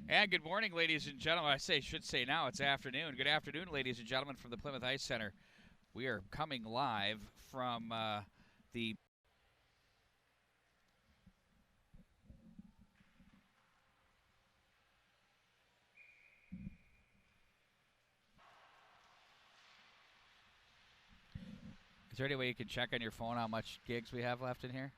And good morning, ladies and gentlemen. Should say now it's afternoon. Good afternoon, ladies and gentlemen, from the Plymouth Ice Center. We are coming live from the. Is there any way you can check on your phone how much gigs we have left in here?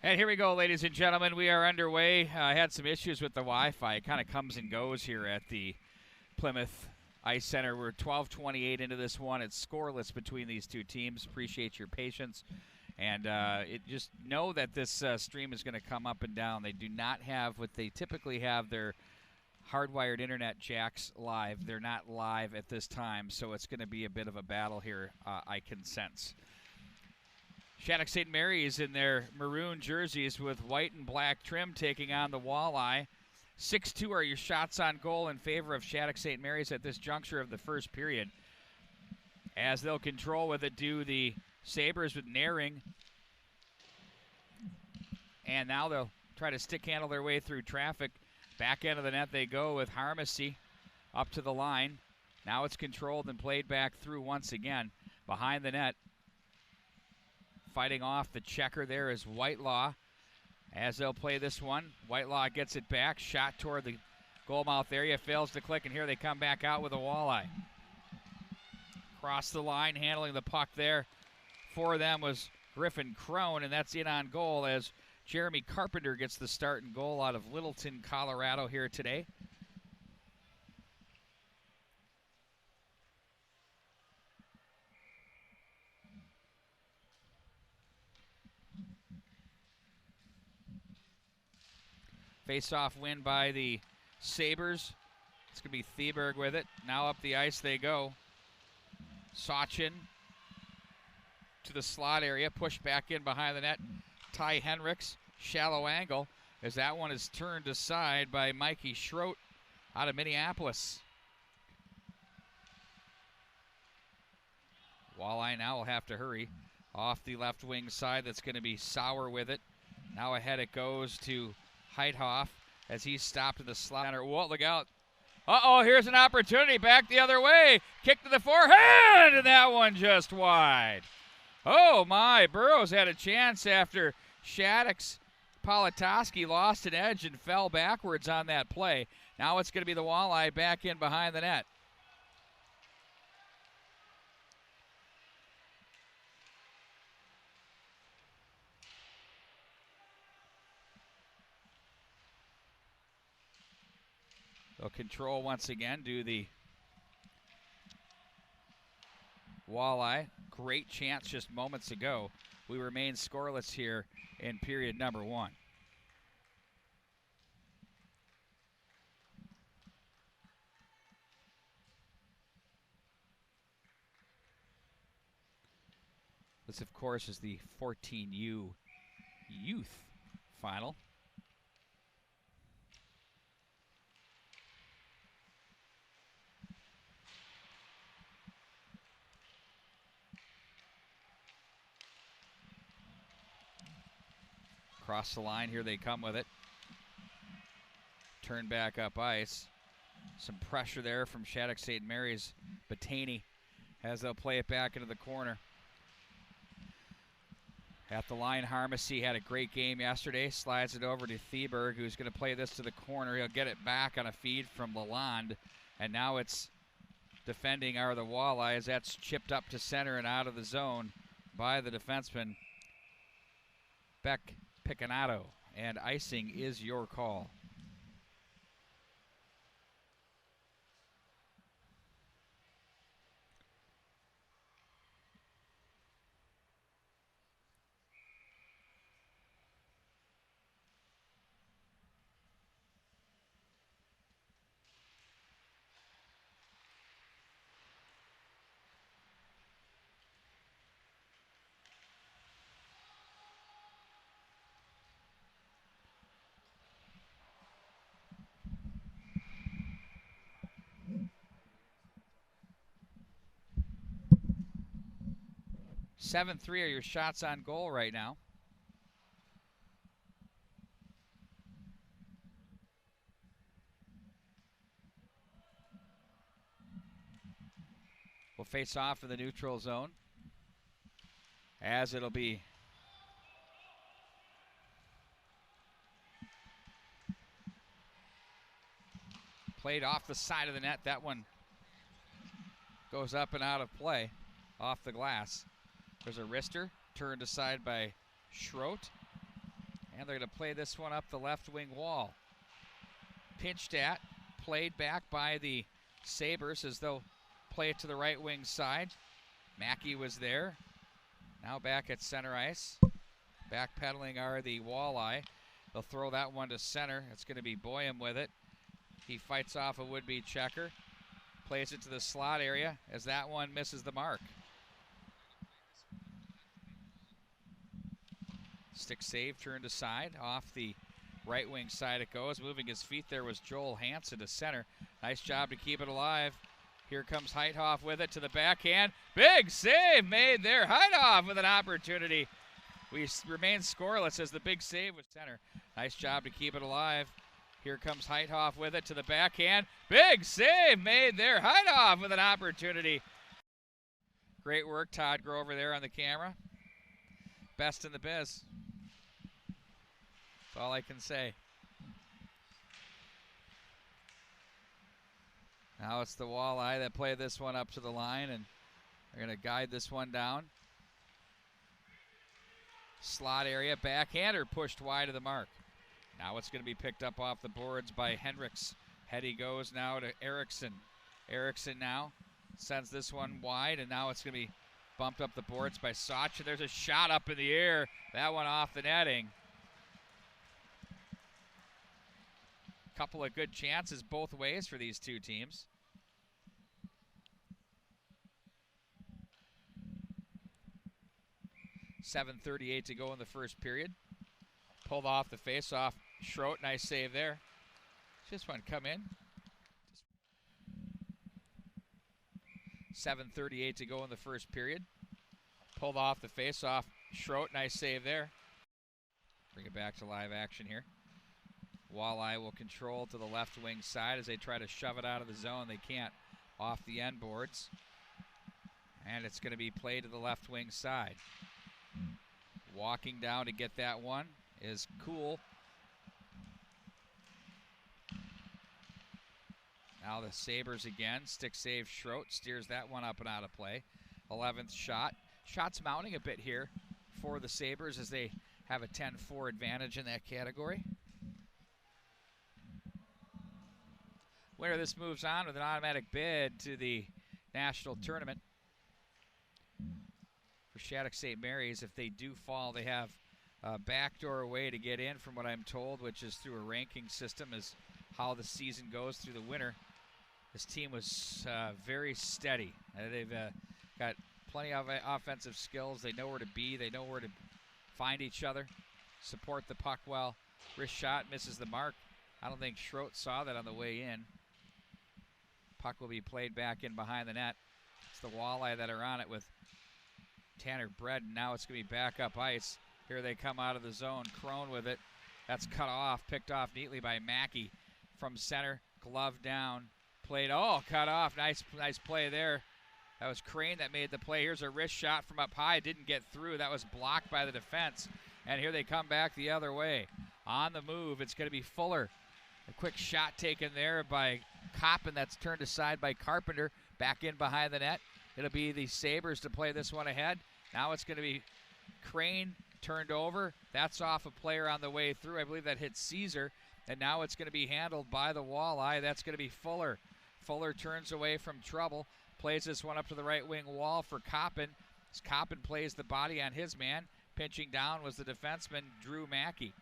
And here we go, ladies and gentlemen. We are underway. I had some issues with the Wi-Fi. It kind of comes and goes here at the Plymouth Ice Center. We're 12:28 into this one. It's scoreless between these two teams. Appreciate your patience. And just know that this stream is going to come up and down. They do not have what they typically have, their hardwired internet jacks live. They're not live at this time, so it's going to be a bit of a battle here, I can sense. Shattuck-St. Mary's in their maroon jerseys with white and black trim taking on the Walleye. 6-2 are your shots on goal in favor of Shattuck-St. Mary's at this juncture of the first period. As they'll control with it, do the Sabres with Naring. And now they'll try to stick handle their way through traffic. Back end of the net they go with Harmacy up to the line. Now it's controlled and played back through once again. Behind the net, fighting off the checker there is Whitelaw. As they'll play this one, Whitelaw gets it back. Shot toward the goal mouth area, fails to click, and here they come back out with a Walleye. Across the line, handling the puck there for them was Griffin Crone, and that's in on goal as Jeremy Carpenter gets the start and goal out of Littleton, Colorado here today. Face-off win by the Sabres. It's going to be Theberg with it. Now up the ice they go. Sachin to the slot area, pushed back in behind the net. Ty Henricks, shallow angle, as that one is turned aside by Mikey Schroet out of Minneapolis. Walleye now will have to hurry off the left wing side. That's going to be Sauer with it. Now ahead it goes to Heithoff as he's stopped in the slot. Whoa, look out. Uh-oh, here's an opportunity. Back the other way. Kick to the forehand, and that one just wide. Oh, my. Burrows had a chance after Shattuck's Politoski lost an edge and fell backwards on that play. Now it's going to be the Walleye back in behind the net. They'll control once again, do the Walleye. Great chance just moments ago. We remain scoreless here in period number one. This, of course, is the 14U youth final. Across the line, here they come with it. Turn back up ice. Some pressure there from Shattuck-St. Mary's. Bataney as they'll play it back into the corner. At the line, Harmacy had a great game yesterday. Slides it over to Theberg, who's going to play this to the corner. He'll get it back on a feed from Lalonde. And now it's defending are the Walleyes. That's chipped up to center and out of the zone by the defenseman, Beck Picanato, and icing is your call. 7-3 are your shots on goal right now. Will face off in the neutral zone, as it'll be played off the side of the net. That one goes up and out of play, off the glass. There's a wrister, turned aside by Schroet, and they're going to play this one up the left wing wall. Pinched at, played back by the Sabres as they'll play it to the right wing side. Mackey was there. Now back at center ice. Backpedaling are the Walleye. They'll throw that one to center. It's going to be Boyum with it. He fights off a would-be checker. Plays it to the slot area as that one misses the mark. Stick save turned aside. Off the right wing side it goes. Moving his feet there was Joel Hansen to center. Nice job to keep it alive. Here comes Heithoff with it to the backhand. Big save made there. Heithoff with an opportunity. We remain scoreless as the big save was center. Nice job to keep it alive. Here comes Heithoff with it to the backhand. Big save made there. Heithoff with an opportunity. Great work, Todd Grover there on the camera. Best in the biz. That's all I can say. Now it's the Walleye that play this one up to the line, and they're going to guide this one down. Slot area, backhander pushed wide of the mark. Now it's going to be picked up off the boards by Hendricks. Heady goes now to Erickson. Erickson now sends this one wide, and now it's going to be bumped up the boards by Sach. There's a shot up in the air. That one off the netting. Couple of good chances both ways for these two teams. .738 to go in the first period. Pulled off the face-off. Schroet, nice save there. Just one come in. 7:38 to go in the first period. Pulled off the face-off. Schroet, nice save there. Bring it back to live action here. Walleye will control to the left wing side as they try to shove it out of the zone. They can't off the end boards. And it's going to be played to the left wing side. Walking down to get that one is Cool. Now the Sabres again. Stick save Schroet. Steers that one up and out of play. 11th shot. Shots mounting a bit here for the Sabres as they have a 10-4 advantage in that category. Winner of this moves on with an automatic bid to the national tournament. For Shattuck-St. Mary's, if they do fall, they have a backdoor way to get in, from what I'm told, which is through a ranking system, is how the season goes through the winter. This team was very steady. They've got plenty of offensive skills. They know where to be. They know where to find each other, support the puck well. Wrist shot misses the mark. I don't think Schroet saw that on the way in. Puck will be played back in behind the net. It's the Walleye that are on it with Tanner Bread, and now it's going to be back up ice. Here they come out of the zone. Crone with it. That's cut off, picked off neatly by Mackey from center. Glove down, played. Oh, cut off. Nice play there. That was Crane that made the play. Here's a wrist shot from up high. Didn't get through. That was blocked by the defense. And here they come back the other way. On the move, it's going to be Fuller. A quick shot taken there by Coppin that's turned aside by Carpenter. Back in behind the net. It'll be the Sabres to play this one ahead. Now it's going to be Crane turned over. That's off a player on the way through. I believe that hit Caesar. And now it's going to be handled by the Walleye. That's going to be Fuller. Fuller turns away from trouble. Plays this one up to the right wing wall for Coppin. As Coppin plays the body on his man. Pinching down was the defenseman, Drew Mackey.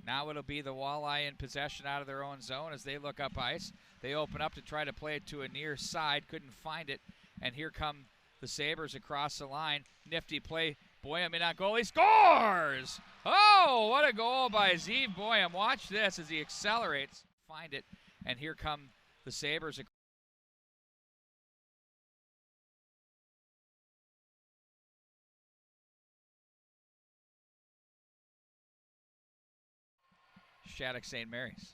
Now it'll be the Walleye in possession out of their own zone as they look up ice. They open up to try to play it to a near side. Couldn't find it. And here come the Sabres across the line. Nifty play. Boyum in on goal. He scores! Oh, what a goal by Zeev Boyum. Watch this as he accelerates. Find it. And here come the Sabres across. Shattuck-St. Mary's.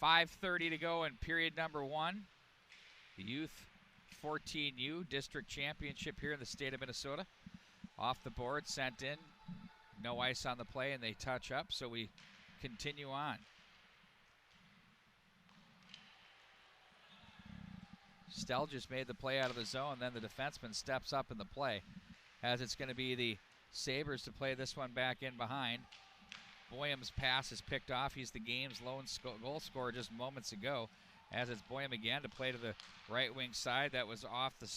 .5:30 to go in period number 1. The Youth 14U District Championship here in the state of Minnesota. Off the board, sent in. No ice on the play, and they touch up, so we continue on. Stell just made the play out of the zone, then the defenseman steps up in the play, as it's going to be the Sabres to play this one back in behind. Boyum's pass is picked off. He's the game's lone goal scorer just moments ago, as it's Boyum again to play to the right wing side. That was off the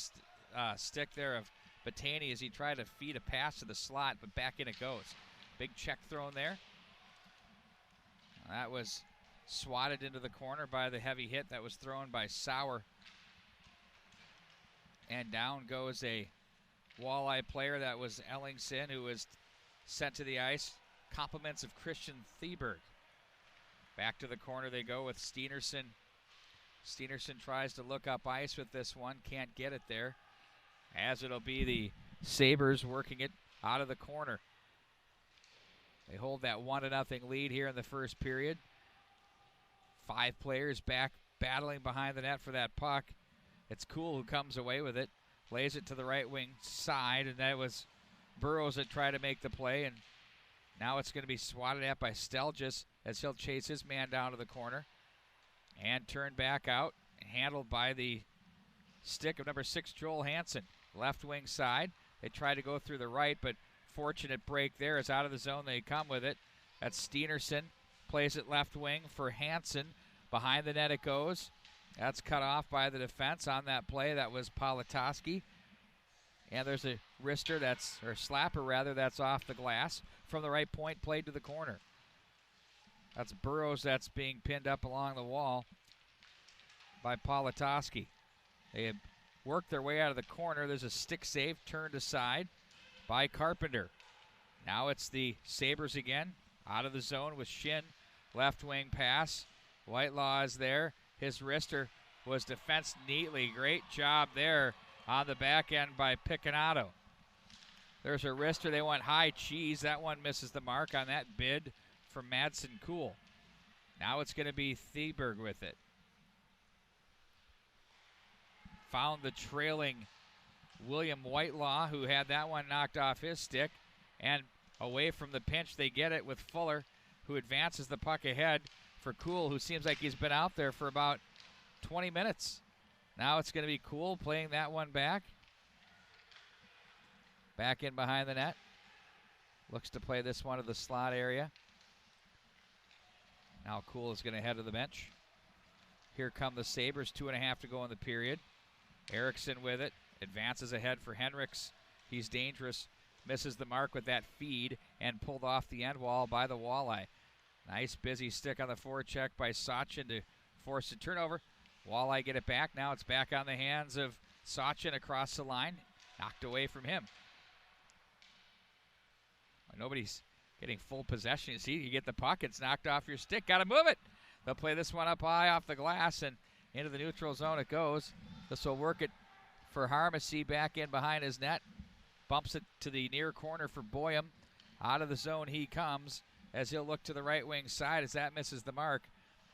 stick there of Batani as he tried to feed a pass to the slot, but back in it goes. Big check thrown there. That was swatted into the corner by the heavy hit that was thrown by Sauer. And down goes a Walleye player. That was Ellingson, who was sent to the ice. Compliments of Christian Thieberg. Back to the corner they go with Steenerson. Steenerson tries to look up ice with this one. Can't get it there, as it'll be the Sabres working it out of the corner. They hold that 1-0 lead here in the first period. 5 players back battling behind the net for that puck. It's Cool who comes away with it. Lays it to the right wing side, and that was Burrows that tried to make the play, and now it's going to be swatted at by Stelgis as he'll chase his man down to the corner and turn back out, handled by the stick of number 6, Joel Hansen. Left wing side. They try to go through the right, but fortunate break there is out of the zone. They come with it. That's Steenerson. Plays it left wing for Hansen. Behind the net it goes. That's cut off by the defense on that play. That was Politoski. And there's a wrister or slapper rather, that's off the glass from the right point, played to the corner. That's Burrows that's being pinned up along the wall by Politoski. They have worked their way out of the corner. There's a stick save turned aside by Carpenter. Now it's the Sabres again, out of the zone with Shin. Left wing pass. Whitelaw is there. His wrister was defensed neatly. Great job there on the back end by Picanato. There's a wrister. They went high cheese. That one misses the mark on that bid from Madsen Cool. Now it's going to be Thieberg with it. Found the trailing William Whitelaw, who had that one knocked off his stick. And away from the pinch, they get it with Fuller, who advances the puck ahead for Cool, who seems like he's been out there for about 20 minutes. Now it's going to be Cool playing that one back. Back in behind the net. Looks to play this one to the slot area. Now Cool is going to head to the bench. Here come the Sabres, 2.5 to go in the period. Erickson with it. Advances ahead for Henricks. He's dangerous. Misses the mark with that feed and pulled off the end wall by the Walleye. Nice busy stick on the forecheck by Sachin to force a turnover. Walleye get it back. Now it's back on the hands of Sachin across the line. Knocked away from him. Nobody's getting full possession. You see, you get the puck, it's knocked off your stick. Got to move it. They'll play this one up high off the glass, and into the neutral zone it goes. This will work it for Harmacy back in behind his net. Bumps it to the near corner for Boyum. Out of the zone he comes as he'll look to the right wing side as that misses the mark.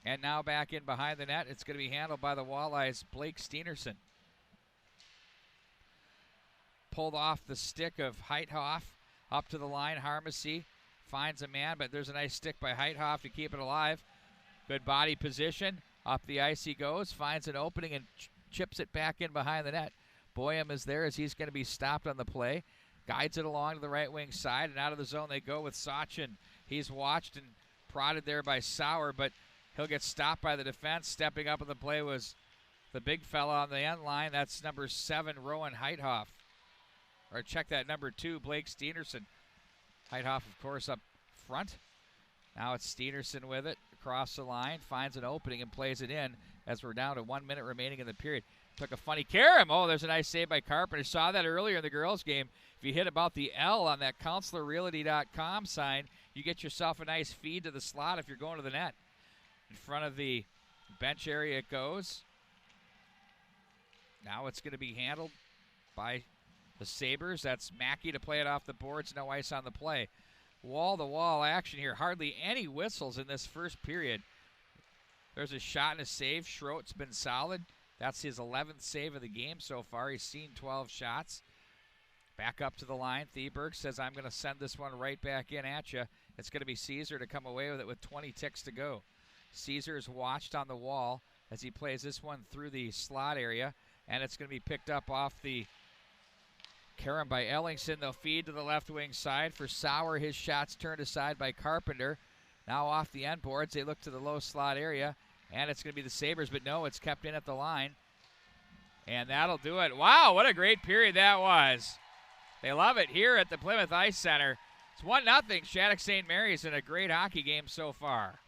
And now back in behind the net, it's going to be handled by the Walleyes, Blake Steenerson. Pulled off the stick of Heithoff. Up to the line, Harmacy finds a man, but there's a nice stick by Heithoff to keep it alive. Good body position. Up the ice he goes, finds an opening and chips it back in behind the net. Boyum is there as he's going to be stopped on the play. Guides it along to the right wing side, and out of the zone they go with Sachin. He's watched and prodded there by Sauer, but he'll get stopped by the defense. Stepping up in the play was the big fella on the end line. That's number 7, Rowan Heithoff. Or check that, number 2, Blake Steenerson. Heithoff, of course, up front. Now it's Steenerson with it. Across the line, finds an opening and plays it in as we're down to 1 minute remaining in the period. Took a funny carom. Oh, there's a nice save by Carpenter. Saw that earlier in the girls' game. If you hit about the L on that CounselorRealty.com sign, you get yourself a nice feed to the slot if you're going to the net. In front of the bench area it goes. Now it's going to be handled by the Sabres. That's Mackey to play it off the boards. No ice on the play. Wall-to-wall action here. Hardly any whistles in this first period. There's a shot and a save. Schroet's been solid. That's his 11th save of the game so far. He's seen 12 shots. Back up to the line. Theberg says, I'm going to send this one right back in at you. It's going to be Caesar to come away with it with 20 ticks to go. Caesar is watched on the wall as he plays this one through the slot area, and it's going to be picked up off the Karen by Ellingson. They'll feed to the left wing side for Sauer. His shot's turned aside by Carpenter. Now off the end boards, they look to the low slot area, and it's going to be the Sabres, but no, it's kept in at the line. And that'll do it. Wow, what a great period that was. They love it here at the Plymouth Ice Center. It's 1-0. Shattuck-St. Mary's in a great hockey game so far.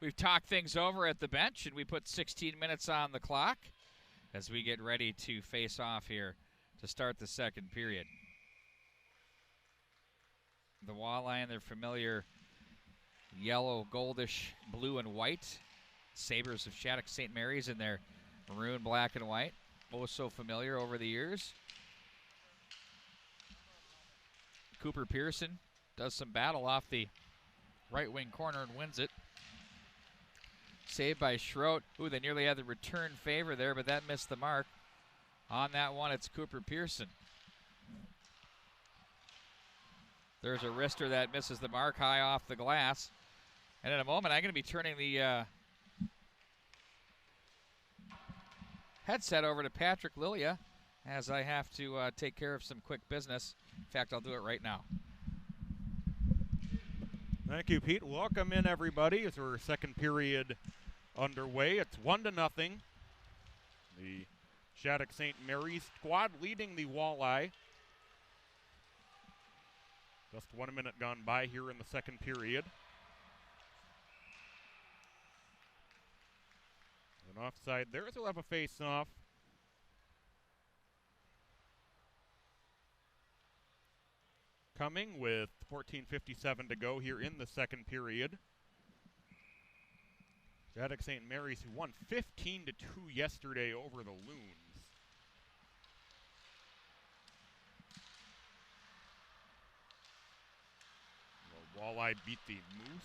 We've talked things over at the bench, and we put 16 minutes on the clock as we get ready to face off here to start the second period. The Walleye in their familiar yellow, goldish, blue, and white. Sabres of Shattuck-St. Mary's in their maroon, black, and white. Oh, so familiar over the years. Cooper Pearson does some battle off the right wing corner and wins it. Saved by Schroet. Ooh, they nearly had the return favor there, but that missed the mark. On that one, it's Cooper Pearson. There's a wrister that misses the mark high off the glass. And in a moment, I'm going to be turning the headset over to Patrick Lilia as I have to take care of some quick business. In fact, I'll do it right now. Thank you, Pete. Welcome in, everybody, as our second period underway. It's 1-0. The Shattuck-St. Mary's squad leading the Walleye. Just 1 minute gone by here in the second period. An offside there, so we'll have a face-off. Coming with 14:57 to go here in the second period. Shattuck-St. Mary's, who won 15-2 yesterday over the Loons. The Walleye beat the Moose.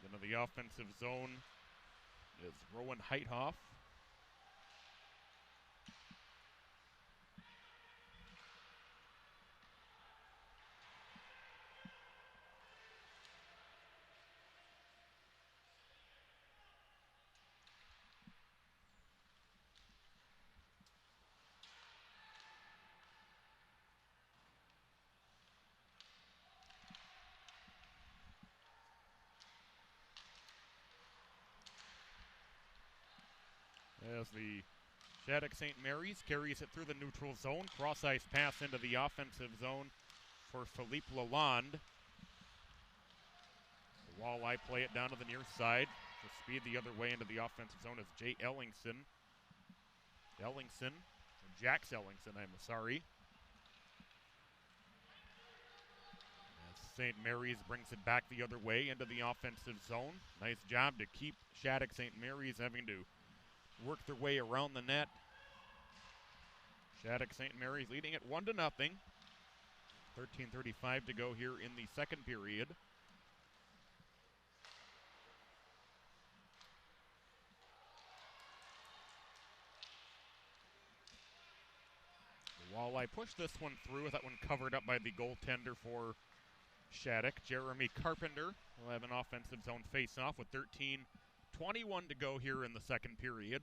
Into the offensive zone is Rowan Heithoff. as the Shattuck-St. Mary's carries it through the neutral zone. Cross-ice pass into the offensive zone for Philippe Lalonde. The Walleye play it down to the near side. The speed the other way into the offensive zone is Jay Ellingson. Jax Ellingson, I'm sorry. As St. Mary's brings it back the other way into the offensive zone. Nice job to keep Shattuck-St. Mary's having to work their way around the net. Shattuck-St. Mary's leading it 1-0. 13:35 to go here in the second period. The Walleye pushed this one through. That one covered up by the goaltender for Shattuck. Jeremy Carpenter will have an offensive zone face-off with 13:21 to go here in the second period.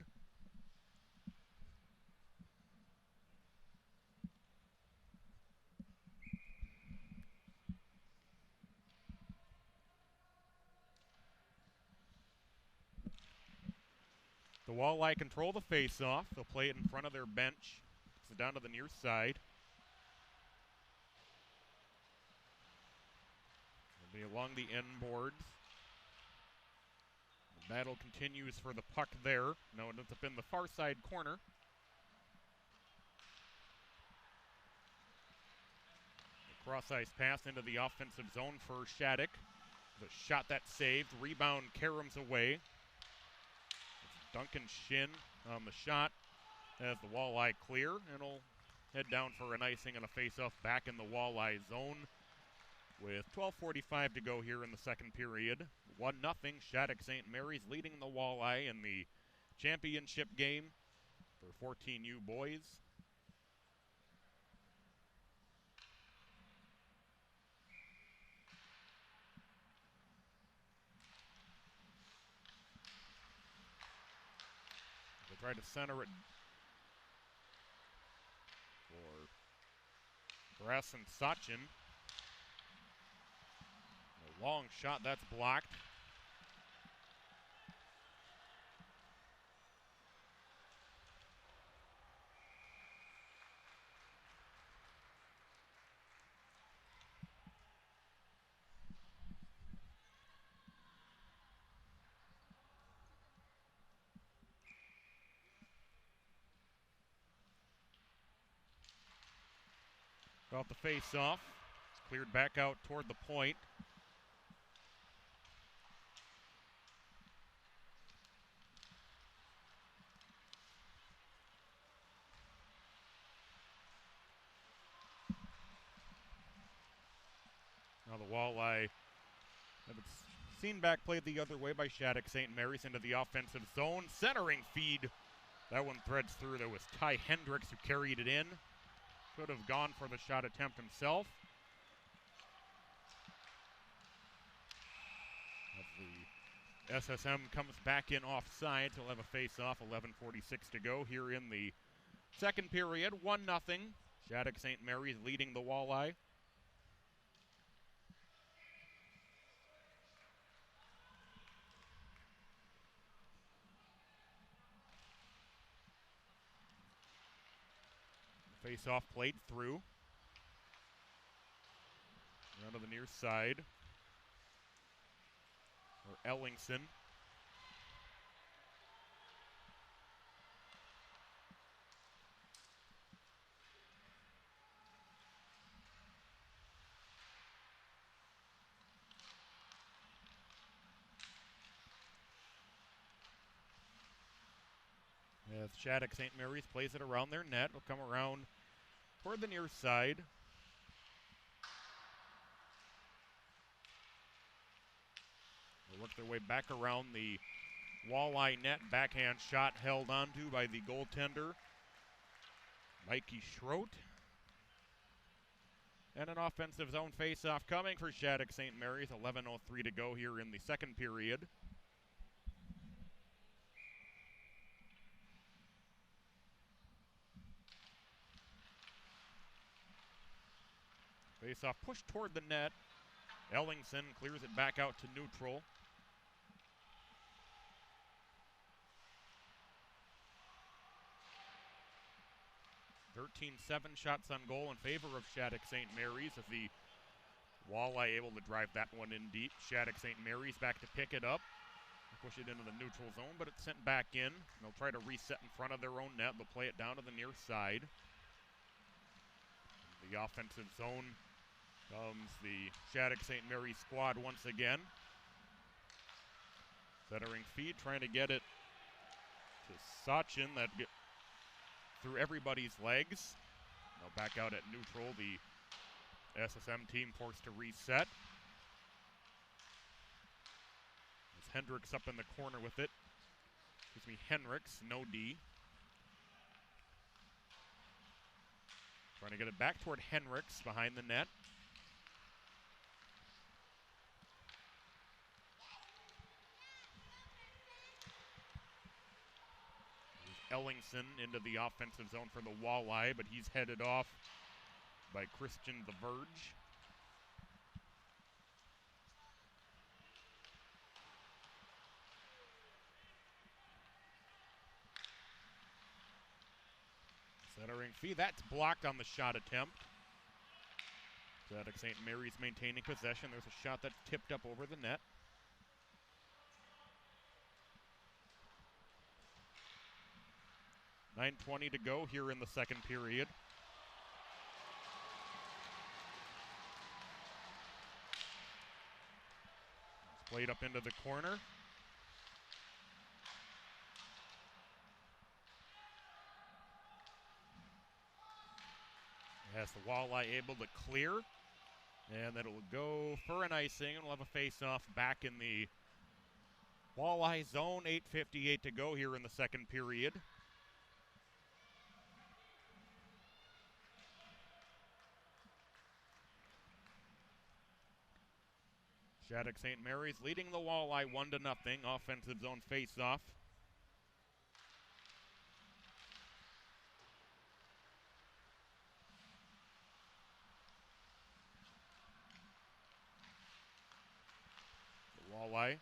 The Walleye control the face-off. They'll play it in front of their bench. So down to the near side. It'll be along the end boards. The battle continues for the puck there. No, it ends up in the far side corner. The cross-ice pass into the offensive zone for Shattuck. The shot that saved. Rebound caroms away. It's Duncan Shin on the shot as the Walleye clear, and will head down for an icing and a face-off back in the Walleye zone with 12:45 to go here in the second period. 1-0, Shattuck-St. Mary's leading the Walleye in the championship game for 14U boys. They try to center it for Brass and Sachin. A long shot, that's blocked. Off the face-off. It's cleared back out toward the point. Now the Walleye have its seen back played the other way by Shattuck-St. Mary's into the offensive zone. Centering feed. That one threads through. There was Ty Hendricks who carried it in. Could have gone for the shot attempt himself. As the SSM comes back in offside, he'll have a face-off. 11:46 to go here in the second period. 1-0. Shattuck-St. Mary's leading the Walleye. Face-off played through. Down to the near side. Or Ellingson. As Shattuck-St. Mary's plays it around their net. Will come around toward the near side. They'll work their way back around the Walleye net. Backhand shot held onto by the goaltender, Mikey Schroet. And an offensive zone face-off coming for Shattuck-St. Mary's. 11:03 to go here in the second period. Face-off pushed toward the net. Ellingson clears it back out to neutral. 13-7 shots on goal in favor of Shattuck-St. Mary's as the Walleye able to drive that one in deep. Shattuck-St. Mary's back to pick it up. Push it into the neutral zone, but it's sent back in. They'll try to reset in front of their own net. They'll play it down to the near side. The offensive zone comes the Shattuck-St. Mary's squad once again. Centering feed, trying to get it to Sachin. That get through everybody's legs. Now back out at neutral. The SSM team forced to reset. Hendricks up in the corner with it. Excuse me, Henricks, no D. Trying to get it back toward Henricks behind the net. There's Ellingson into the offensive zone for the Walleye, but he's headed off by Christian the Verge. Centering feed, that's blocked on the shot attempt. Shattuck-St. Mary's maintaining possession. There's a shot that's tipped up over the net. .9:20 to go here in the second period. It's played up into the corner. Has the Walleye able to clear, and then it will go for an icing, and we'll have a face-off back in the Walleye zone. 8:58 to go here in the second period. Shattuck-St. Mary's leading the Walleye 1-0. Offensive zone face-off. Walleye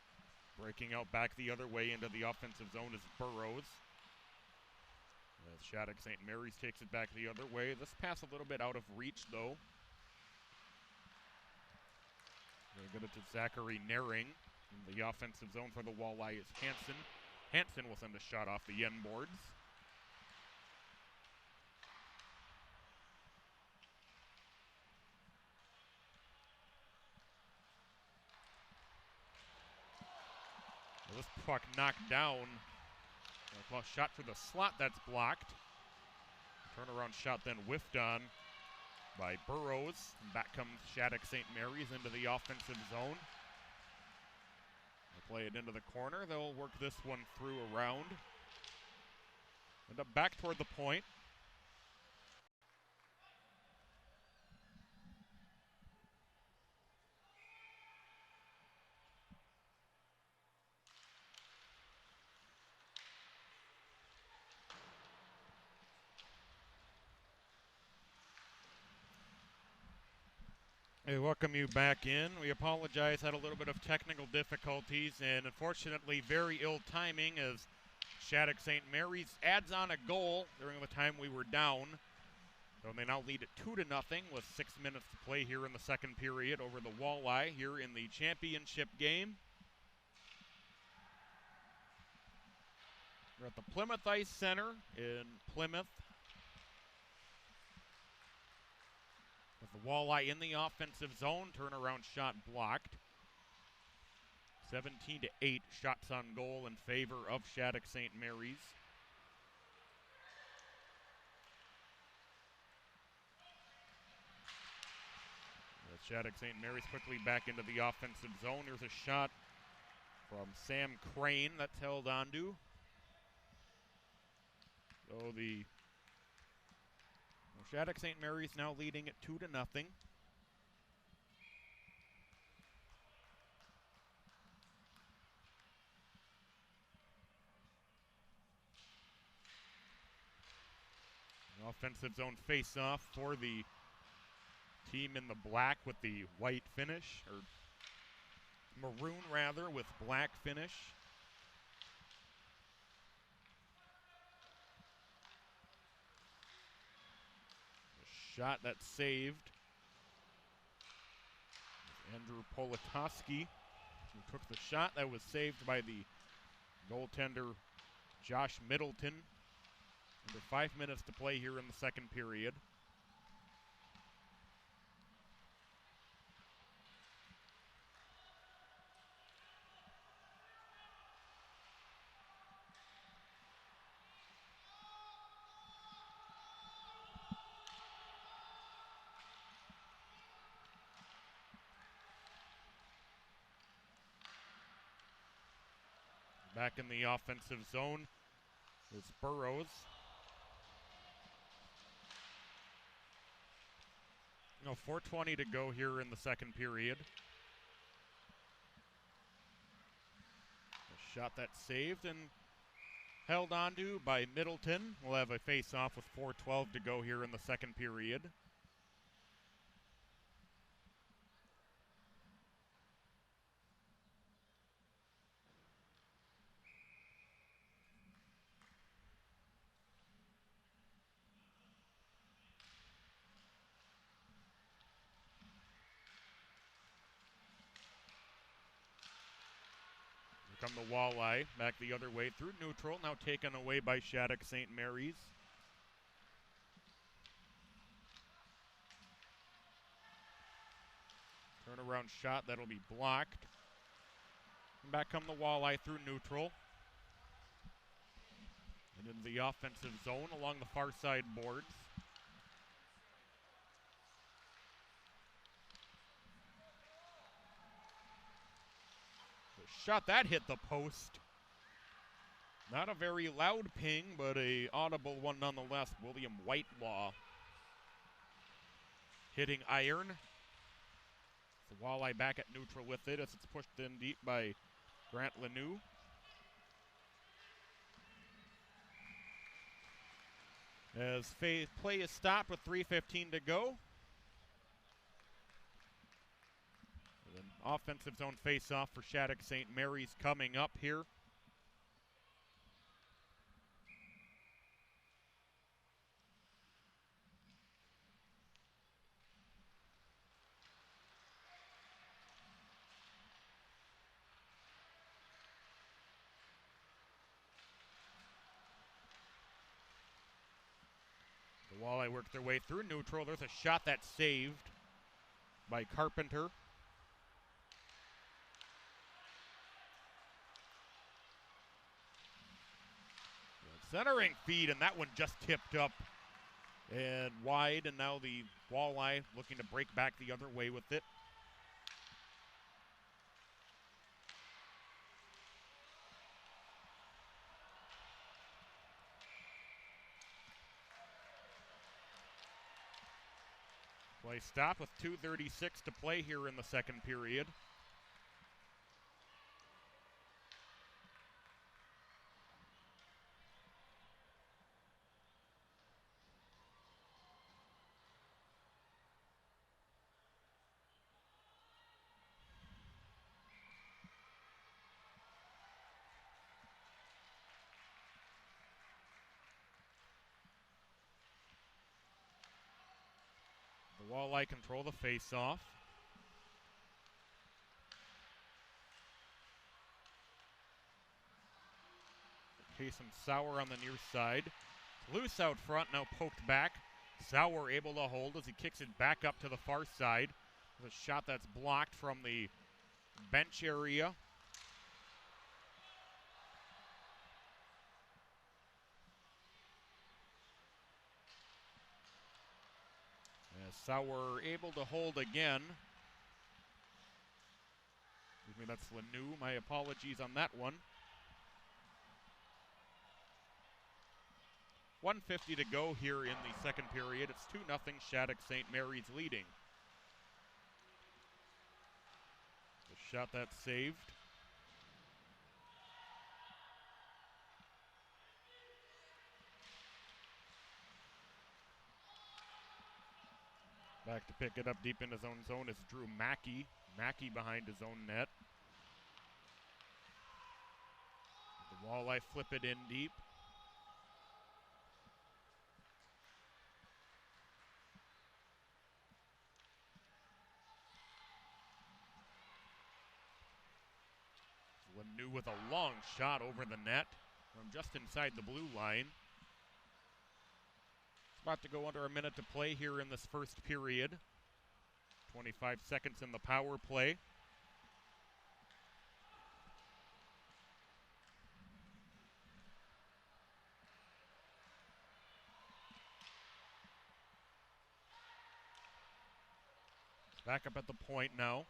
breaking out back the other way into the offensive zone is Burrows. As Shattuck-St. Mary's takes it back the other way. This pass a little bit out of reach, though. They'll get it to Zachary Naring. In the offensive zone for the Walleye is Hansen. Hansen will send a shot off the end boards. This puck knocked down. Well, shot for the slot, that's blocked. Turnaround shot then whiffed on by Burrows. And back comes Shattuck-St. Mary's into the offensive zone. They'll play it into the corner. They'll work this one through around. End up back toward the point. Hey, welcome you back in. We apologize, had a little bit of technical difficulties, and unfortunately very ill timing as Shattuck-St. Mary's adds on a goal during the time we were down. So they now lead it 2-0 with 6 minutes to play here in the second period over the Walleye here in the championship game. We're at the Plymouth Ice Center in Plymouth. With the Walleye in the offensive zone, turnaround shot blocked. 17-8 shots on goal in favor of Shattuck-St. Mary's. Shattuck-St. Mary's quickly back into the offensive zone. Here's a shot from Sam Crane that's held onto. So the Shattuck-St. Mary's now leading at 2-0. Offensive zone face-off for the team in the black with the white finish, or maroon rather, with black finish. Shot that's saved. Andrew Politoski, who took the shot that was saved by the goaltender Josh Middleton. Under 5 minutes to play here in the second period. Back in the offensive zone is Burrows. No, 4:20 to go here in the second period. A shot that's saved and held onto by Middleton. We'll have a face-off with 4:12 to go here in the second period. Come the Walleye, back the other way through neutral, now taken away by Shattuck-St. Mary's. Turnaround shot, that'll be blocked. And back come the Walleye through neutral. And into the offensive zone along the far side boards. Shot that hit the post. Not a very loud ping, but a audible one nonetheless. William Whitelaw hitting iron. The Walleye back at neutral with it as it's pushed in deep by Grant Lanou. As play is stopped with 3:15 to go. An offensive zone face-off for Shattuck-St. Mary's coming up here. The Walleye work their way through neutral. There's a shot that's saved by Carpenter. Centering feed, and that one just tipped up and wide, and now the Walleye looking to break back the other way with it. Play stop with 2:36 to play here in the second period. The Walleye control the face-off. Casey Sauer on the near side. Loose out front, now poked back. Sauer able to hold as he kicks it back up to the far side. The shot that's blocked from the bench area. As Sauer able to hold again. Excuse me, that's Lanou. My apologies on that one. 1:50 to go here in the second period. It's 2-0 Shattuck-St. Mary's leading. The shot that's saved. Back to pick it up deep in his own zone is Drew Mackey. Mackey behind his own net. The Walleye flip it in deep. New with a long shot over the net from just inside the blue line. It's about to go under a minute to play here in this first period. 25 seconds in the power play. Back up at the point now.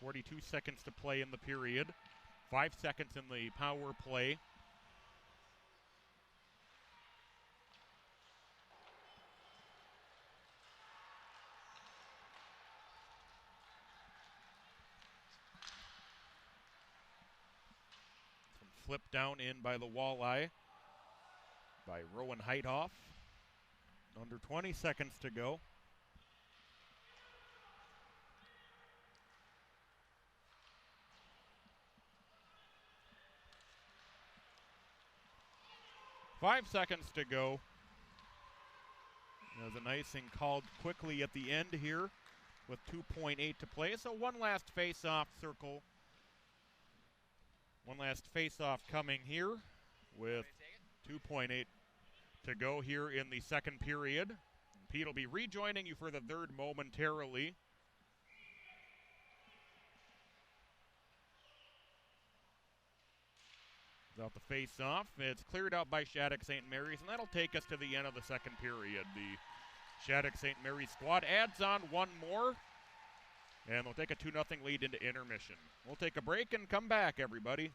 42 seconds to play in the period. 5 seconds in the power play. Some flip down in by the Walleye by Rowan Heithoff. Under 20 seconds to go. Five seconds to go. There's an icing called quickly at the end here with 2.8 to play. So one last face-off circle. One last face-off coming here with 2.8 to go here in the second period. Pete will be rejoining you for the third momentarily. Without the face-off, it's cleared out by Shattuck-St. Mary's, and that'll take us to the end of the second period. The Shattuck-St. Mary's squad adds on one more, and they'll take a 2-0 lead into intermission. We'll take a break and come back, everybody.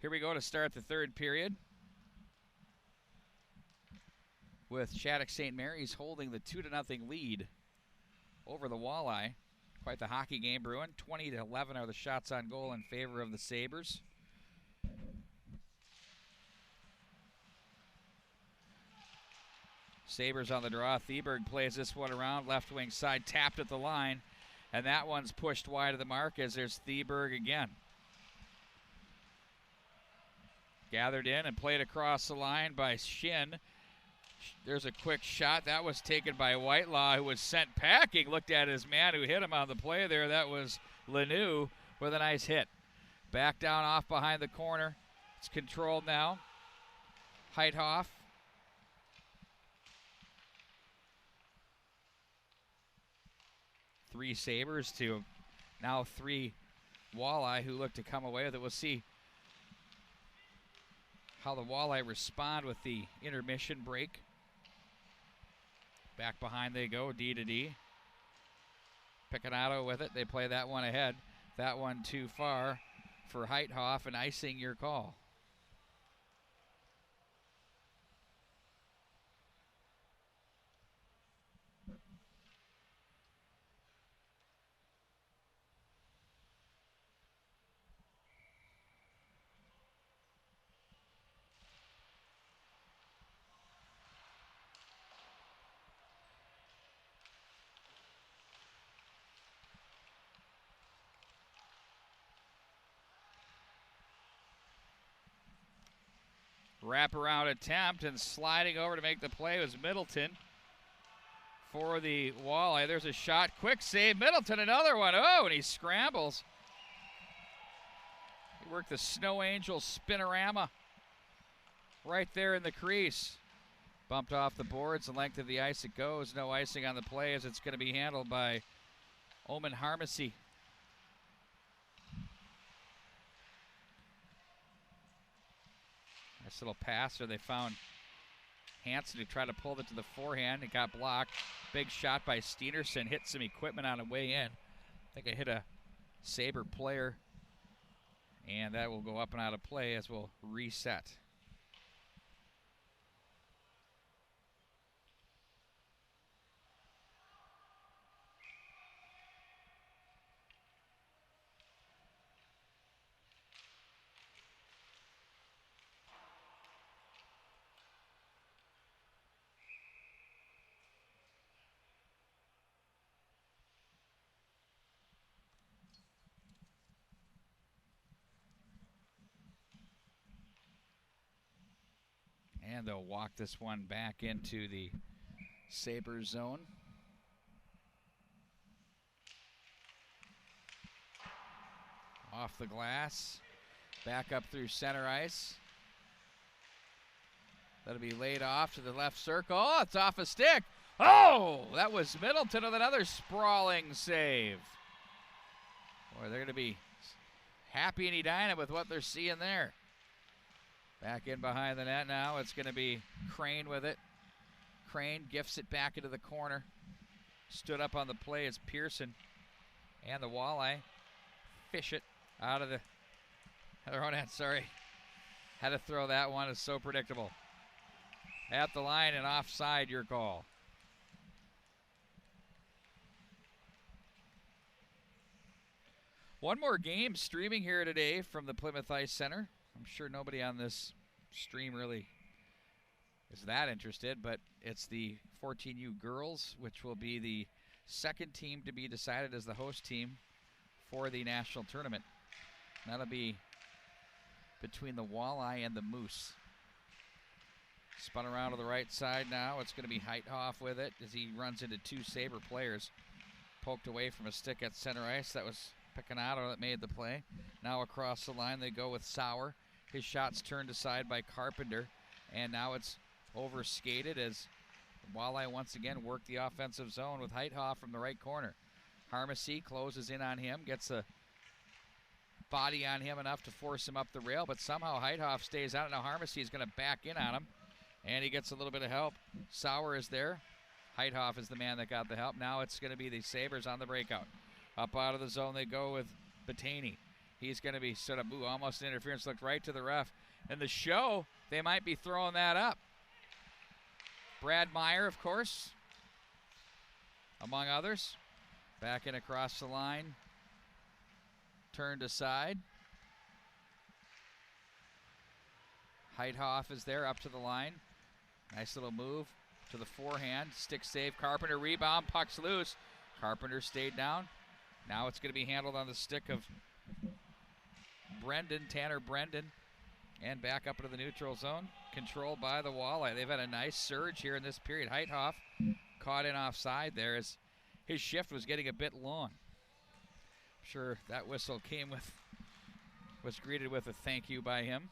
Here we go to start the third period, with Shattuck-St. Mary's holding the 2-0 lead over the Walleye. Quite the hockey game brewing. 20-11 are the shots on goal in favor of the Sabres. Sabres on the draw. Theberg plays this one around, left wing side, tapped at the line, and that one's pushed wide of the mark as there's Theberg again. Gathered in and played across the line by Shin. There's a quick shot. That was taken by Whitelaw, who was sent packing. Looked at his man who hit him on the play there. That was Lanoux with a nice hit. Back down off behind the corner. It's controlled now. Heithoff. Three Sabres to now 3 Walleye who look to come away with it. We'll see how the Walleye respond with the intermission break. Back behind they go, D to D. Picanato with it. They play that one ahead. That one too far for Heithoff, and icing your call. Wraparound attempt, and sliding over to make the play was Middleton for the Walleye. There's a shot, quick save, Middleton, another one. Oh, and he scrambles. He worked the Snow Angel spinorama right there in the crease. Bumped off the boards, the length of the ice it goes. No icing on the play as it's going to be handled by Omen Harmacy. Nice little pass, or they found Hansen who tried to pull it to the forehand. It got blocked. Big shot by Steenerson. Hit some equipment on the way in. I think it hit a Sabre player. And that will go up and out of play as we'll reset. And they'll walk this one back into the Sabres zone. Off the glass. Back up through center ice. That'll be laid off to the left circle. Oh, it's off a stick. Oh, that was Middleton with another sprawling save. Boy, they're going to be happy in Edina with what they're seeing there. Back in behind the net now. It's going to be Crane with it. Crane gifts it back into the corner. Stood up on the play as Pearson and the Walleye fish it out of their own end. Sorry. Had to throw that one. It's so predictable. At the line and offside, your call. One more game streaming here today from the Plymouth Ice Center. I'm sure nobody on this stream really is that interested, but it's the 14U girls, which will be the second team to be decided as the host team for the national tournament. That'll be between the Walleye and the Moose. Spun around to the right side now. It's going to be Heithoff with it as he runs into 2 Sabre players. Poked away from a stick at center ice. That was Picanato that made the play. Now across the line they go with Sauer. His shot's turned aside by Carpenter, and now it's over skated as Walleye once again work the offensive zone with Heithoff from the right corner. Harmacy closes in on him, gets a body on him enough to force him up the rail, but somehow Heithoff stays out. Now Harmacy is going to back in on him, and he gets a little bit of help. Sauer is there. Heithoff is the man that got the help. Now it's going to be the Sabres on the breakout. Up out of the zone they go with Batani. He's going to be set up. Ooh, almost an interference. Looked right to the ref. And the show, they might be throwing that up. Brad Meyer, of course, among others. Backing across the line. Turned aside. Heithoff is there up to the line. Nice little move to the forehand. Stick save. Carpenter rebound. Puck's loose. Carpenter stayed down. Now it's going to be handled on the stick of Tanner Brendan. And back up into the neutral zone. Controlled by the Walleye. They've had a nice surge here in this period. Heithoff caught in offside there as his shift was getting a bit long. I'm sure that whistle was greeted with a thank you by him.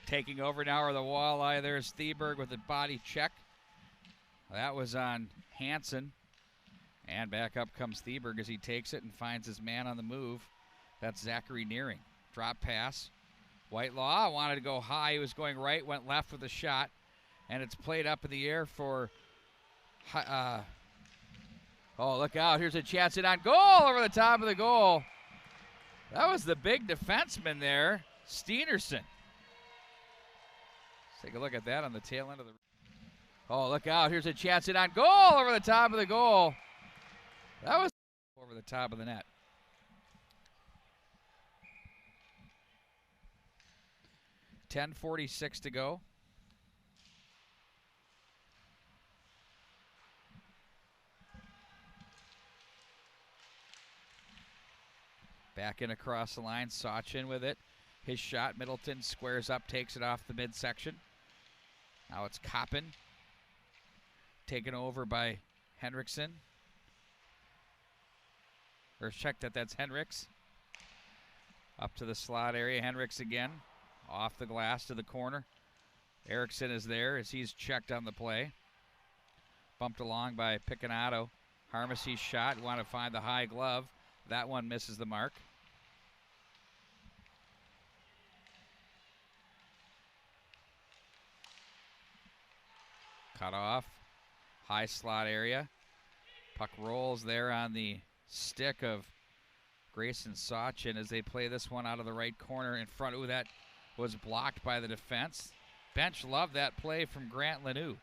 Taking over now are the Walleye. There's Theberg with a body check. That was on Hansen. And back up comes Theberg as he takes it and finds his man on the move. That's Zachary Nearing. Drop pass. Whitelaw wanted to go high. He was going right, went left with a shot. And it's played up in the air for... oh, look out. Here's a chance in on goal over the top of the goal. That was the big defenseman there, Steenerson. Take a look at that on the tail end of the... oh, look out. Here's a chance in on goal over the top of the goal. That was over the top of the net. .46 to go. Back in across the line. Sachin with it. His shot. Middleton squares up, takes it off the midsection. Now it's Koppen. Taken over by Henriksen. Or check that's Henriks. Up to the slot area. Henriks again. Off the glass to the corner. Erickson is there as he's checked on the play. Bumped along by Picanato. Harmacy's shot. Want to find the high glove. That one misses the mark. Cut off. High slot area. Puck rolls there on the stick of Grayson Sachin as they play this one out of the right corner in front. Ooh, that was blocked by the defense. Bench loved that play from Grant Lanoux.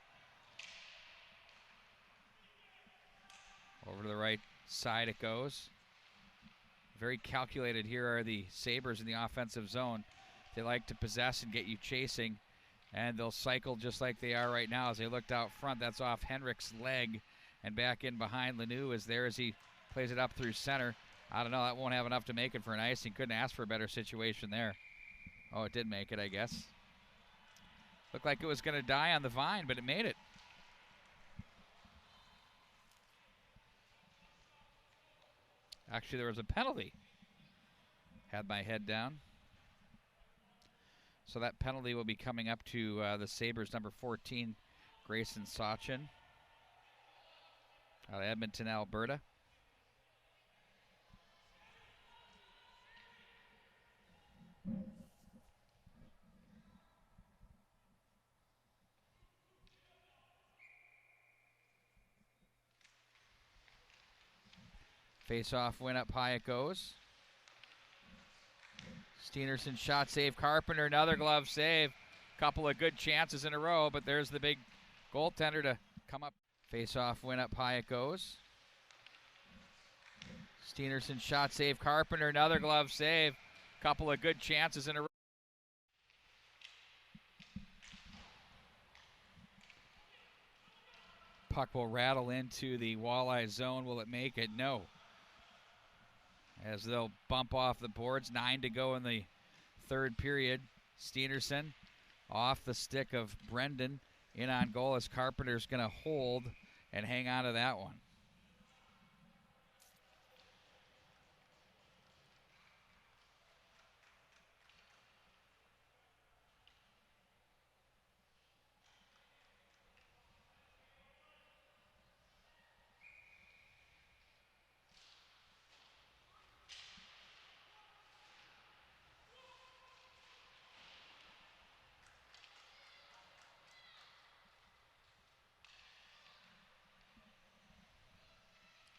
Over to the right side it goes. Very calculated here are the Sabres in the offensive zone. They like to possess and get you chasing. And they'll cycle just like they are right now as they looked out front. That's off Henrik's leg. And back in behind Lanoux is there as he plays it up through center. I don't know, that won't have enough to make it for an icing. Couldn't ask for a better situation there. Oh, it did make it, I guess. Looked like it was going to die on the vine, but it made it. Actually, there was a penalty. Had my head down. So that penalty will be coming up to the Sabres, number 14, Grayson Sachin, out of Edmonton, Alberta. Face-off win up high it goes. Steenerson shot save. Carpenter, another glove save. Couple of good chances in a row, but there's the big goaltender to come up. Face-off win up high it goes. Steenerson shot save. Carpenter, another glove save. Couple of good chances in a row. Puck will rattle into the Walleye zone. Will it make it? No. As they'll bump off the boards. 9 to go in the third period. Steenerson off the stick of Brendan. In on goal as Carpenter's going to hold and hang on to that one.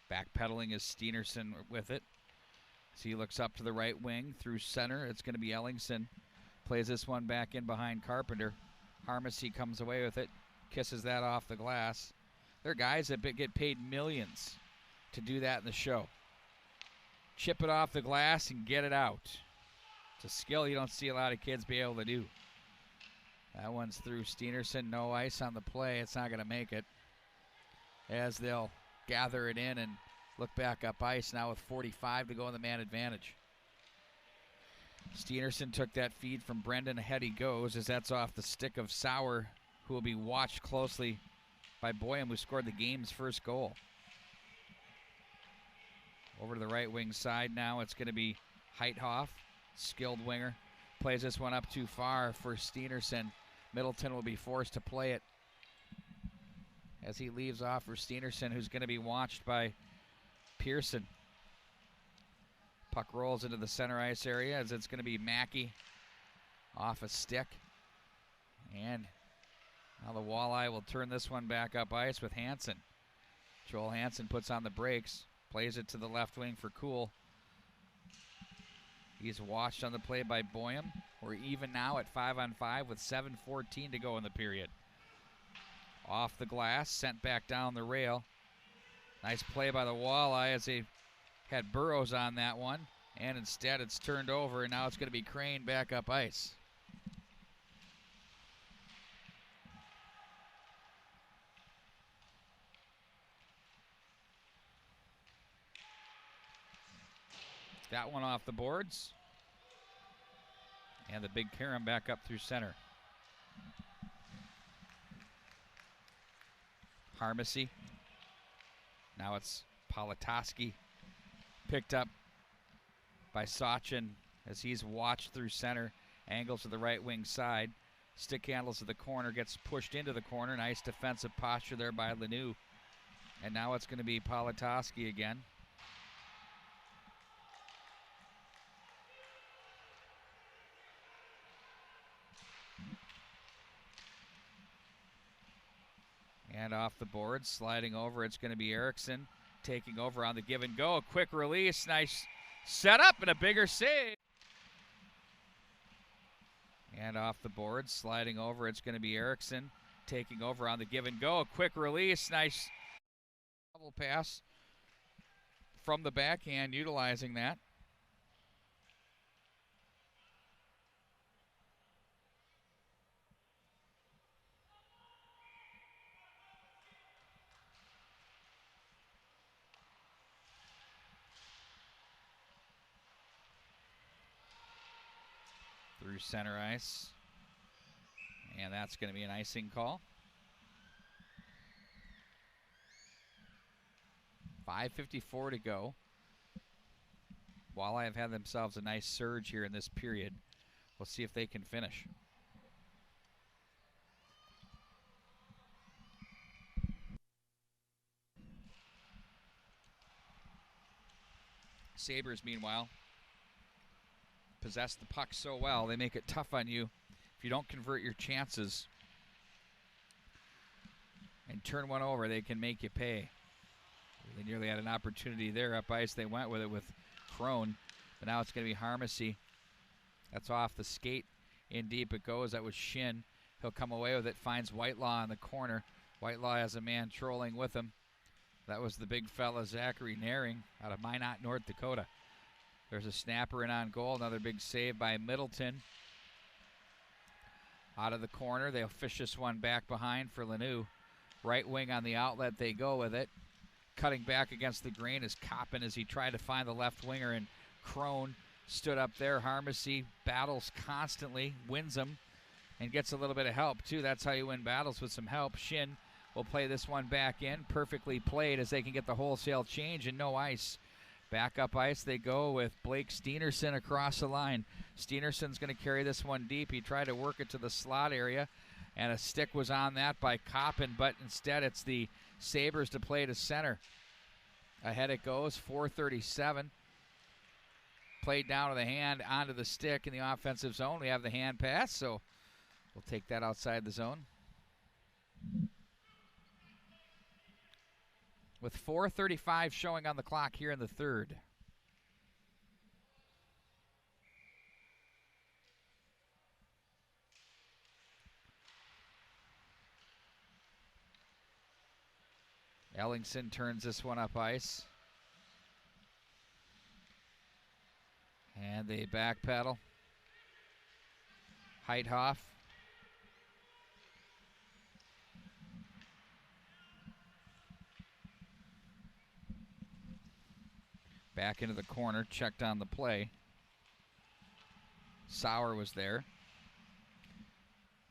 Backpedaling is Steenerson with it. As he looks up to the right wing through center. It's going to be Ellingson. Plays this one back in behind Carpenter. Harmacy comes away with it. Kisses that off the glass. There are guys that get paid millions to do that in the show. Chip it off the glass and get it out. It's a skill you don't see a lot of kids be able to do. That one's through Steenerson. No ice on the play. It's not going to make it. As they'll gather it in and look back up ice now with 45 to go in the man advantage. Steenerson took that feed from Brendan. Ahead he goes as that's off the stick of Sauer, who will be watched closely by Boyum, who scored the game's first goal. Over to the right wing side now. It's going to be Heithoff, skilled winger. Plays this one up too far for Steenerson. Middleton will be forced to play it as he leaves off for Steenerson, who's going to be watched by Pearson. Puck rolls into the center ice area as it's going to be Mackey off a stick. And now the Walleye will turn this one back up ice with Hansen. Joel Hansen puts on the brakes, plays it to the left wing for Kuhl. He's watched on the play by Boyum. We're even now at 5-on-5 with 7:14 to go in the period. Off the glass, sent back down the rail. Nice play by the Walleye as they had Burrows on that one. And instead it's turned over, and now it's going to be Crane back up ice. That one off the boards. And the big carom back up through center. Harmacy. Now it's Politoski. Picked up by Sachin as he's watched through center. Angles to the right wing side. Stick handles to the corner. Gets pushed into the corner. Nice defensive posture there by Lanoux. And now it's going to be Politoski again. And off the board, sliding over, it's going to be Erickson taking over on the give and go. A quick release, nice setup, and a bigger save. And off the board, sliding over, it's going to be Erickson taking over on the give and go. A quick release, nice double pass from the backhand, utilizing that. Through center ice. And that's going to be an icing call. 5:54 to go. Walleye have had themselves a nice surge here in this period. We'll see if they can finish. Sabres, meanwhile, possess the puck so well, they make it tough on you. If you don't convert your chances and turn one over, they can make you pay. They nearly had an opportunity there up ice. They went with it with Crone, but now it's going to be Harmacy. That's off the skate. In deep it goes. That was Shin. He'll come away with it, finds Whitelaw in the corner. Whitelaw has a man trolling with him. That was the big fella, Zachary Naring, out of Minot, North Dakota. There's a snapper in on goal. Another big save by Middleton. Out of the corner. They'll fish this one back behind for Lanoux. Right wing on the outlet. They go with it. Cutting back against the grain is Coppin as he tried to find the left winger, and Crone stood up there. Harmacy battles constantly, wins them, and gets a little bit of help, too. That's how you win battles, with some help. Shin will play this one back in. Perfectly played as they can get the wholesale change and no ice. Back up ice they go with Blake Steenerson across the line. Steenerson's going to carry this one deep. He tried to work it to the slot area, and a stick was on that by Coppin, but instead it's the Sabres to play to center. Ahead it goes, 4:37. Played down to the hand, onto the stick in the offensive zone. We have the hand pass, so we'll take that outside the zone. With 4:35 showing on the clock here in the third. Ellingson turns this one up ice. And they backpedal. Heithoff. Back into the corner, checked on the play. Sauer was there.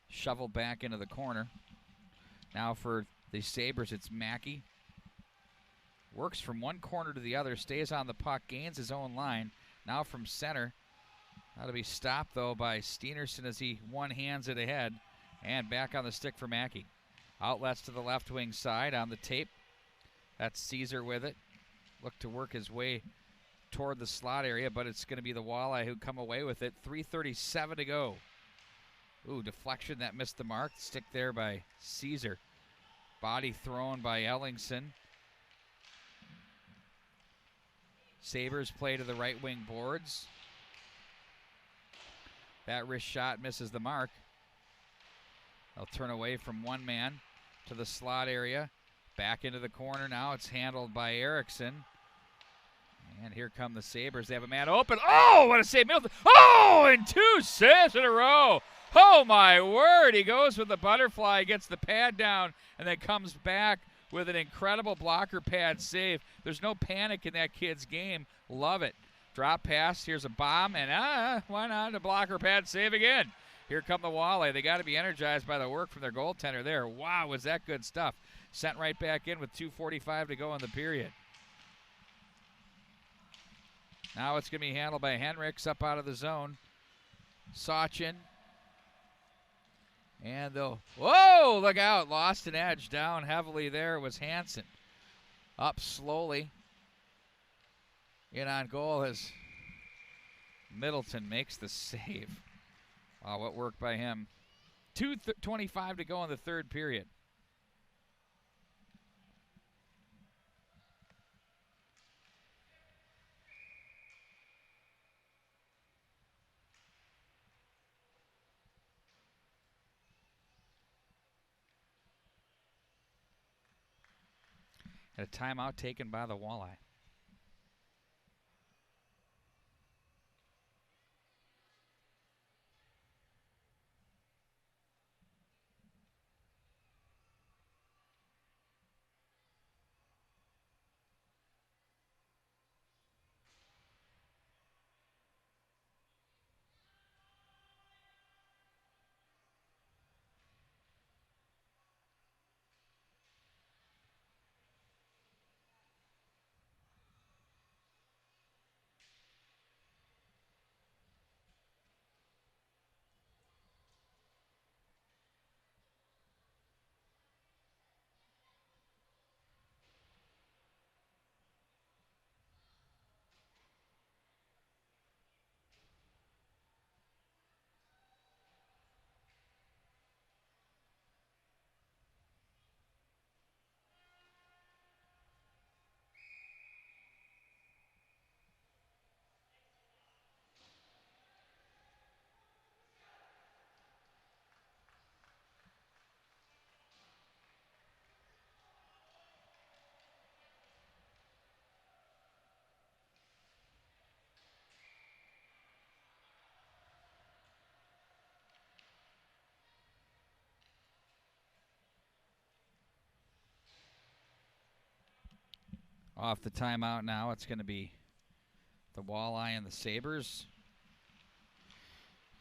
Shoveled back into the corner. Now for the Sabres, it's Mackey. Works from one corner to the other, stays on the puck, gains his own line. Now from center. That'll be stopped, though, by Steenerson as he one-hands it ahead. And back on the stick for Mackey. Outlets to the left wing side on the tape. That's Caesar with it. Look to work his way toward the slot area, but it's going to be the Walleye who come away with it. 3:37 to go. Ooh, deflection that missed the mark. Stick there by Caesar. Body thrown by Ellingson. Sabres play to the right wing boards. That wrist shot misses the mark. They'll turn away from one man to the slot area. Back into the corner now. It's handled by Erickson. And here come the Sabres. They have a man open. Oh, what a save. Middleton. Oh, and 2 saves in a row. Oh, my word. He goes with the butterfly, gets the pad down, and then comes back with an incredible blocker pad save. There's no panic in that kid's game. Love it. Drop pass. Here's a bomb, and why not a blocker pad save again? Here come the Walleye. They got to be energized by the work from their goaltender there. Wow, was that good stuff. Sent right back in with 2:45 to go in the period. Now it's going to be handled by Henriks up out of the zone. Sachin. And they'll, whoa, look out. Lost an edge. Down heavily there was Hansen. Up slowly. In on goal as Middleton makes the save. Wow, what work by him. 2:25 to go in the third period. And a timeout taken by the Walleye. Off the timeout now, it's going to be The Walleye and the Sabres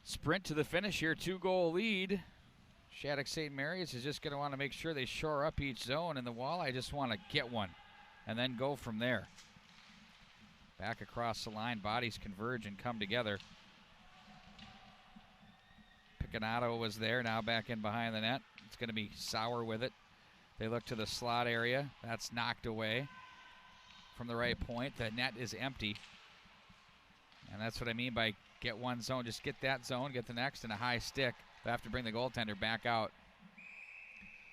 sprint to the finish here, 2-goal lead. Shattuck-St. Mary's is just going to want to make sure they shore up each zone, and the Walleye just want to get one and then go from there. Back across the line, bodies converge and come together. Picanato was there, now back in behind the net. It's going to be Sauer with it. They look to the slot area. That's knocked away from the right point. The net is empty. And that's what I mean by get one zone. Just get that zone, get the next, and a high stick. They have to bring the goaltender back out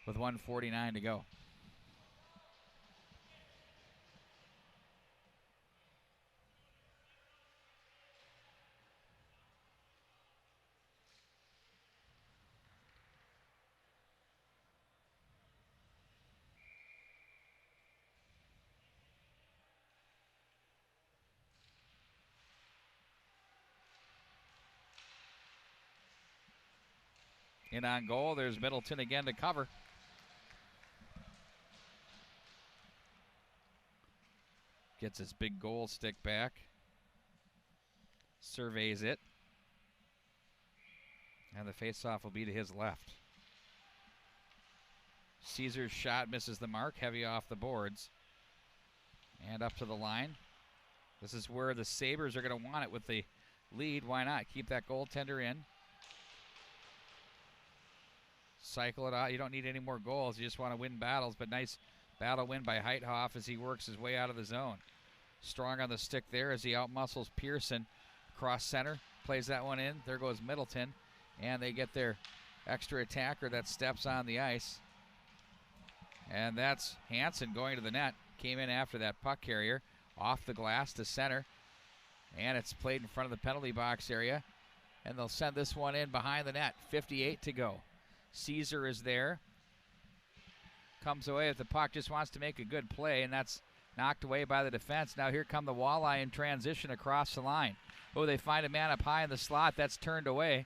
with 1:49 to go. In on goal, there's Middleton again to cover. Gets his big goal stick back. Surveys it. And the faceoff will be to his left. Caesar's shot misses the mark, heavy off the boards. And up to the line. This is where the Sabres are going to want it with the lead. Why not? Keep that goaltender in. Cycle it out. You don't need any more goals. You just want to win battles, but nice battle win by Heithoff as he works his way out of the zone. Strong on the stick there as he outmuscles Pearson. Cross center, plays that one in. There goes Middleton, and they get their extra attacker that steps on the ice. And that's Hansen going to the net. Came in after that puck carrier. Off the glass to center, and it's played in front of the penalty box area. And they'll send this one in behind the net. 58 to go. Caesar is there. Comes away with the puck, just wants to make a good play, and that's knocked away by the defense. Now here come the Walleye in transition across the line. Oh, they find a man up high in the slot. That's turned away.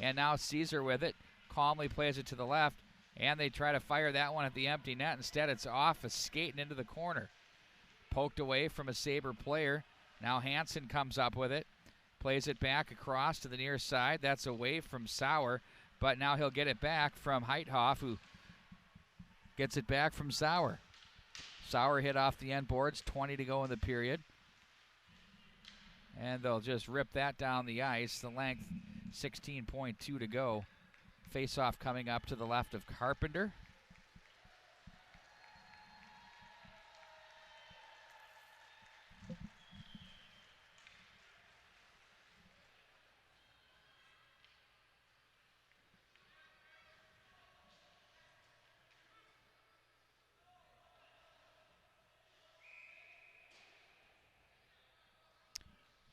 And now Caesar with it. Calmly plays it to the left, and they try to fire that one at the empty net. Instead, it's off, skating into the corner. Poked away from a Sabre player. Now Hansen comes up with it. Plays it back across to the near side. That's away from Sauer. But now he'll get it back from Heithoff, who gets it back from Sauer. Sauer hit off the end boards, 20 to go in the period. And they'll just rip that down the ice. The length, 16.2 to go. Face-off coming up to the left of Carpenter.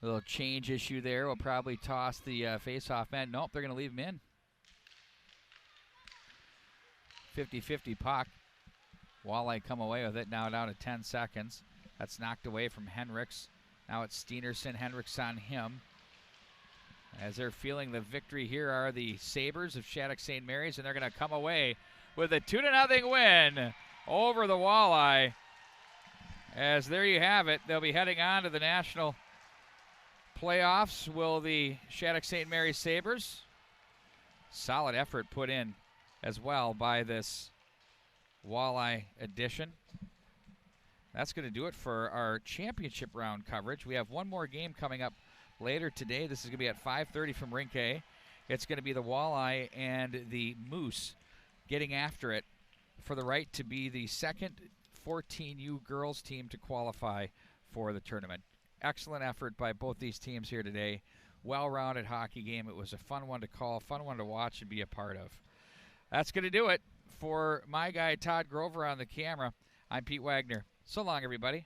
Little change issue there. We'll probably toss the face-off man. Nope, they're going to leave him in. 50-50 puck. Walleye come away with it now down to 10 seconds. That's knocked away from Henriks. Now it's Steenerson. Henriks on him. As they're feeling the victory here are the Sabres of Shattuck-St. Mary's, and they're going to come away with a 2-0 win over the Walleye. As there you have it, they'll be heading on to the national playoffs. Will the Shattuck-St. Mary's Sabres. Solid effort put in as well by this Walleye edition. That's going to do it for our championship round coverage. We have one more game coming up later today. This is going to be at 5:30 from Rink A. It's going to be the Walleye and the Moose getting after it for the right to be the second 14U girls team to qualify for the tournament. Excellent effort by both these teams here today. Well-rounded hockey game. It was a fun one to call, fun one to watch and be a part of. That's going to do it for my guy Todd Grover on the camera. I'm Pete Wagner. So long, everybody.